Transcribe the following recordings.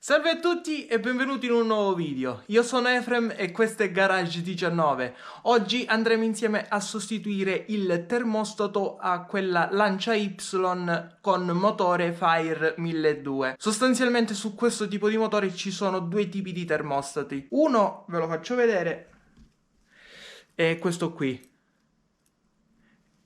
Salve a tutti e benvenuti in un nuovo video. Io sono Efrem e questo è Garage 19. Oggi andremo insieme a sostituire il termostato a quella Lancia Y con motore Fire 1200. Sostanzialmente su questo tipo di motore ci sono due tipi di termostati. Uno, ve lo faccio vedere, è questo qui.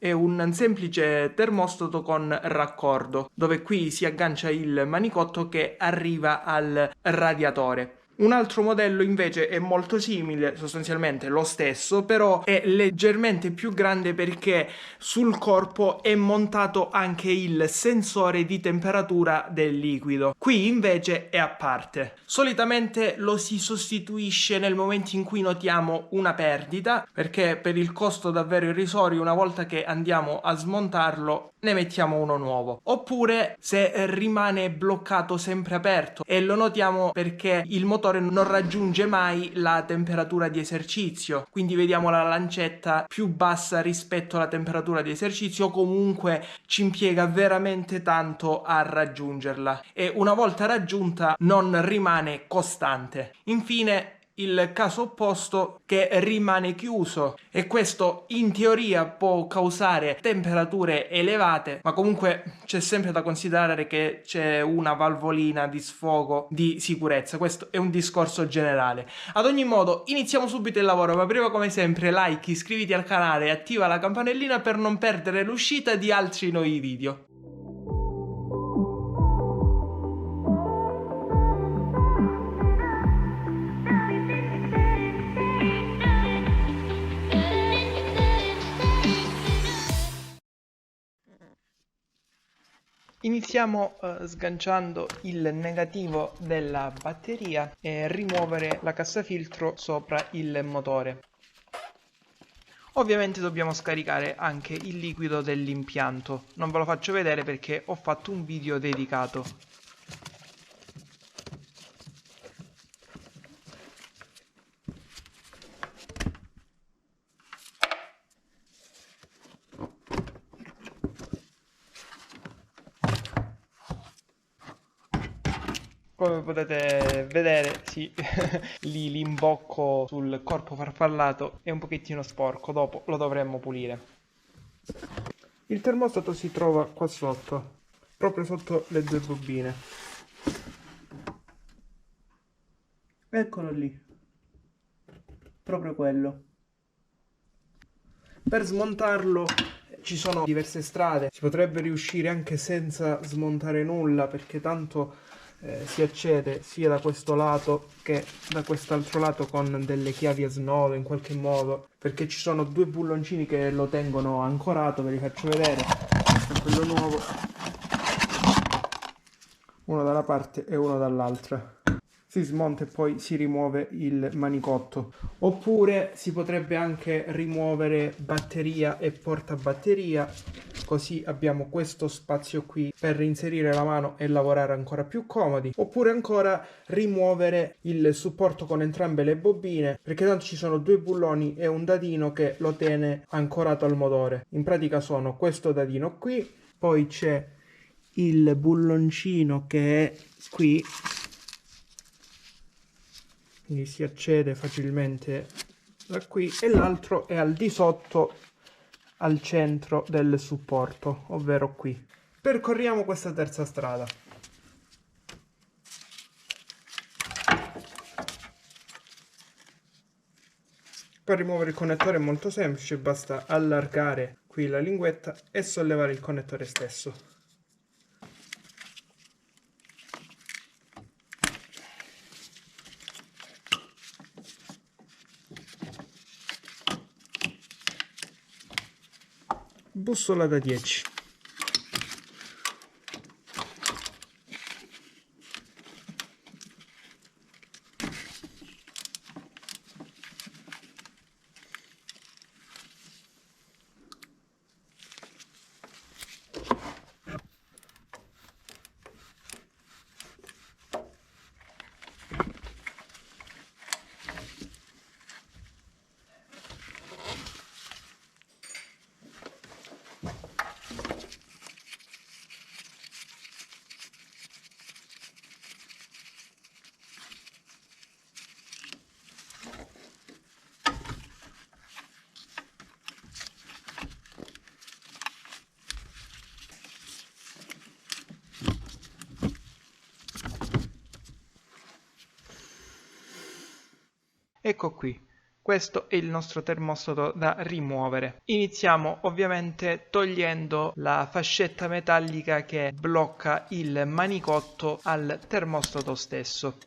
È un semplice termostato con raccordo, dove qui si aggancia il manicotto che arriva al radiatore. Un altro modello invece è molto simile, sostanzialmente lo stesso, però è leggermente più grande perché sul corpo è montato anche il sensore di temperatura del liquido. Qui invece è a parte. Solitamente lo si sostituisce nel momento in cui notiamo una perdita, perché per il costo davvero irrisorio, una volta che andiamo a smontarlo, ne mettiamo uno nuovo. Oppure se rimane bloccato sempre aperto e lo notiamo perché il motore non raggiunge mai la temperatura di esercizio, quindi vediamo la lancetta più bassa rispetto alla temperatura di esercizio, comunque ci impiega veramente tanto a raggiungerla e una volta raggiunta non rimane costante. Infine il caso opposto che rimane chiuso e questo in teoria può causare temperature elevate, ma comunque c'è sempre da considerare che c'è una valvolina di sfogo di sicurezza. Questo è un discorso generale. Ad ogni modo iniziamo subito il lavoro, ma prima come sempre like, iscriviti al canale e attiva la campanellina per non perdere l'uscita di altri nuovi video. Iniziamo sganciando il negativo della batteria e rimuovere la cassafiltro sopra il motore. Ovviamente dobbiamo scaricare anche il liquido dell'impianto. Non ve lo faccio vedere perché ho fatto un video dedicato. Come potete vedere, sì, lì l'imbocco sul corpo farfallato è un pochettino sporco, dopo lo dovremmo pulire. Il termostato si trova qua sotto, proprio sotto le due bobine. Eccolo lì, proprio quello. Per smontarlo ci sono diverse strade, si potrebbe riuscire anche senza smontare nulla perché tanto si accede sia da questo lato che da quest'altro lato con delle chiavi a snodo in qualche modo, perché ci sono due bulloncini che lo tengono ancorato, ve li faccio vedere. Questo è quello nuovo, uno dalla parte e uno dall'altra. Si smonta e poi si rimuove il manicotto. Oppure si potrebbe anche rimuovere batteria e portabatteria, così abbiamo questo spazio qui per inserire la mano e lavorare ancora più comodi. Oppure ancora rimuovere il supporto con entrambe le bobine, perché tanto ci sono due bulloni e un dadino che lo tiene ancorato al motore. In pratica sono questo dadino qui, poi c'è il bulloncino che è qui, quindi si accede facilmente da qui, e l'altro è al di sotto al centro del supporto, ovvero qui. Percorriamo questa terza strada. Per rimuovere il connettore è molto semplice, basta allargare qui la linguetta e sollevare il connettore stesso. Bussola da 10. Ecco qui, questo è il nostro termostato da rimuovere. Iniziamo ovviamente togliendo la fascetta metallica che blocca il manicotto al termostato stesso.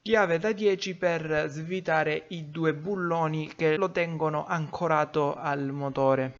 Chiave da 10 per svitare i due bulloni che lo tengono ancorato al motore.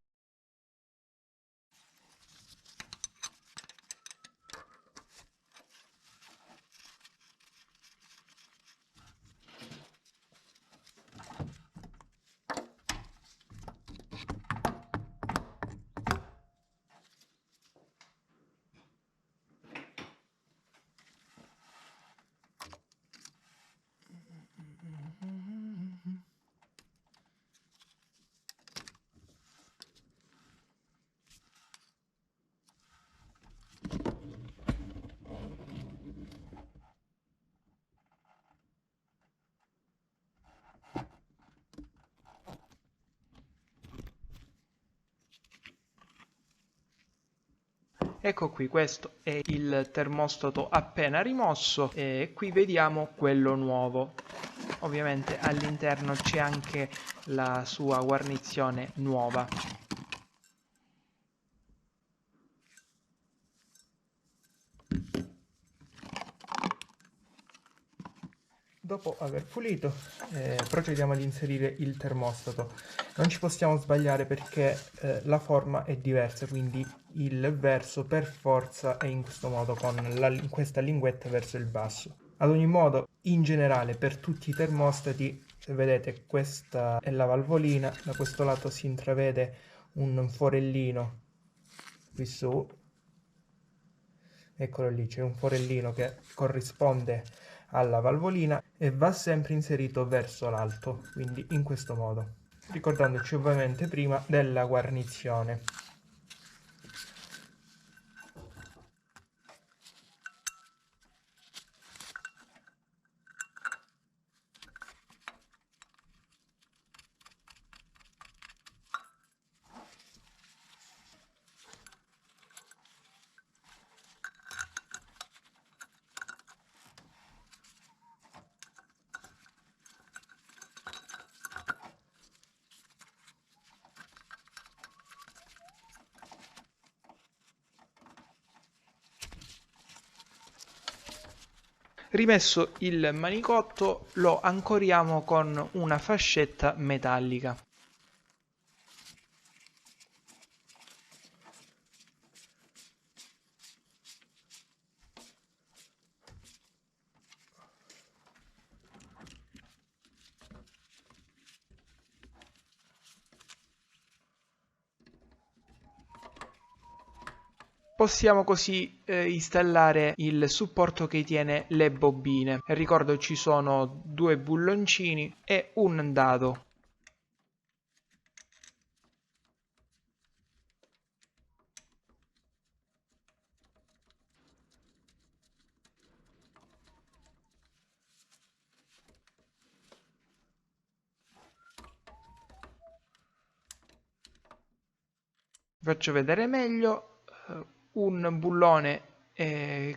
Ecco qui, questo è il termostato appena rimosso e qui vediamo quello nuovo. Ovviamente all'interno c'è anche la sua guarnizione nuova. Dopo aver pulito, procediamo ad inserire il termostato. Non ci possiamo sbagliare perché la forma è diversa, quindi il verso per forza è in questo modo, con questa linguetta verso il basso. Ad ogni modo, in generale, per tutti i termostati, se vedete, questa è la valvolina, da questo lato si intravede un forellino qui su. Eccolo lì, c'è un forellino che corrisponde alla valvolina e va sempre inserito verso l'alto, quindi in questo modo, ricordandoci ovviamente prima della guarnizione. Rimesso il manicotto, lo ancoriamo con una fascetta metallica. Possiamo così installare il supporto che tiene le bobine. Ricordo ci sono due bulloncini e un dado. Faccio vedere meglio. Un bullone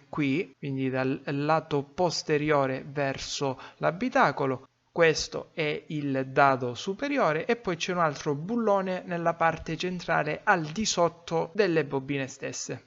qui, quindi dal lato posteriore verso l'abitacolo. Questo è il dado superiore e poi c'è un altro bullone nella parte centrale al di sotto delle bobine stesse.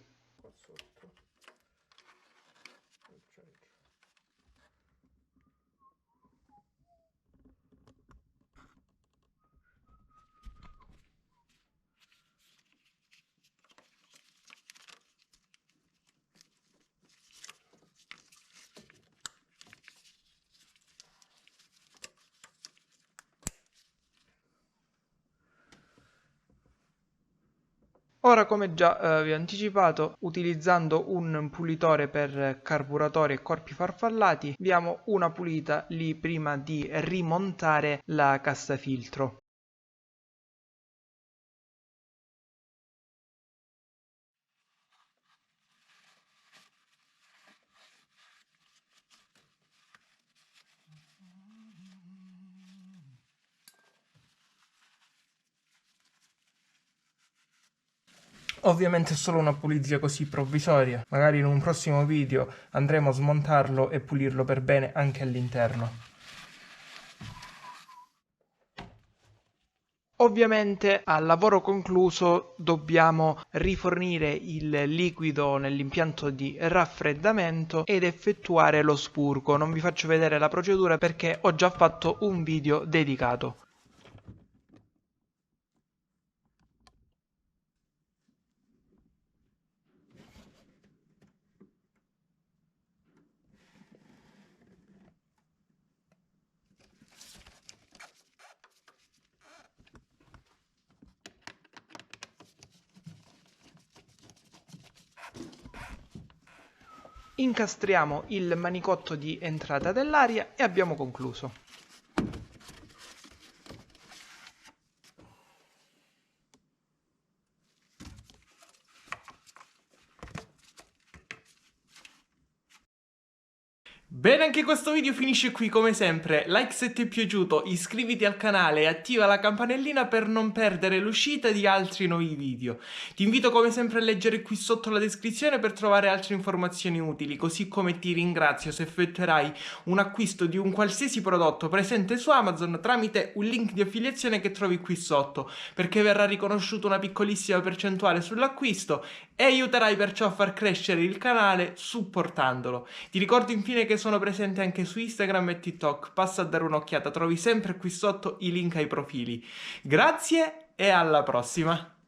Ora, come già vi ho anticipato, utilizzando un pulitore per carburatori e corpi farfallati, diamo una pulita lì prima di rimontare la cassafiltro. Ovviamente è solo una pulizia così provvisoria, magari in un prossimo video andremo a smontarlo e pulirlo per bene anche all'interno. Ovviamente al lavoro concluso dobbiamo rifornire il liquido nell'impianto di raffreddamento ed effettuare lo spurgo. Non vi faccio vedere la procedura perché ho già fatto un video dedicato. Incastriamo il manicotto di entrata dell'aria e abbiamo concluso. Bene, anche questo video finisce qui come sempre. Like se ti è piaciuto, iscriviti al canale e attiva la campanellina per non perdere l'uscita di altri nuovi video. Ti invito come sempre a leggere qui sotto la descrizione per trovare altre informazioni utili, così come ti ringrazio se effettuerai un acquisto di un qualsiasi prodotto presente su Amazon tramite un link di affiliazione che trovi qui sotto, perché verrà riconosciuta una piccolissima percentuale sull'acquisto e aiuterai perciò a far crescere il canale supportandolo. Ti ricordo infine che sono presente anche su Instagram e TikTok, passa a dare un'occhiata, trovi sempre qui sotto i link ai profili. Grazie e alla prossima!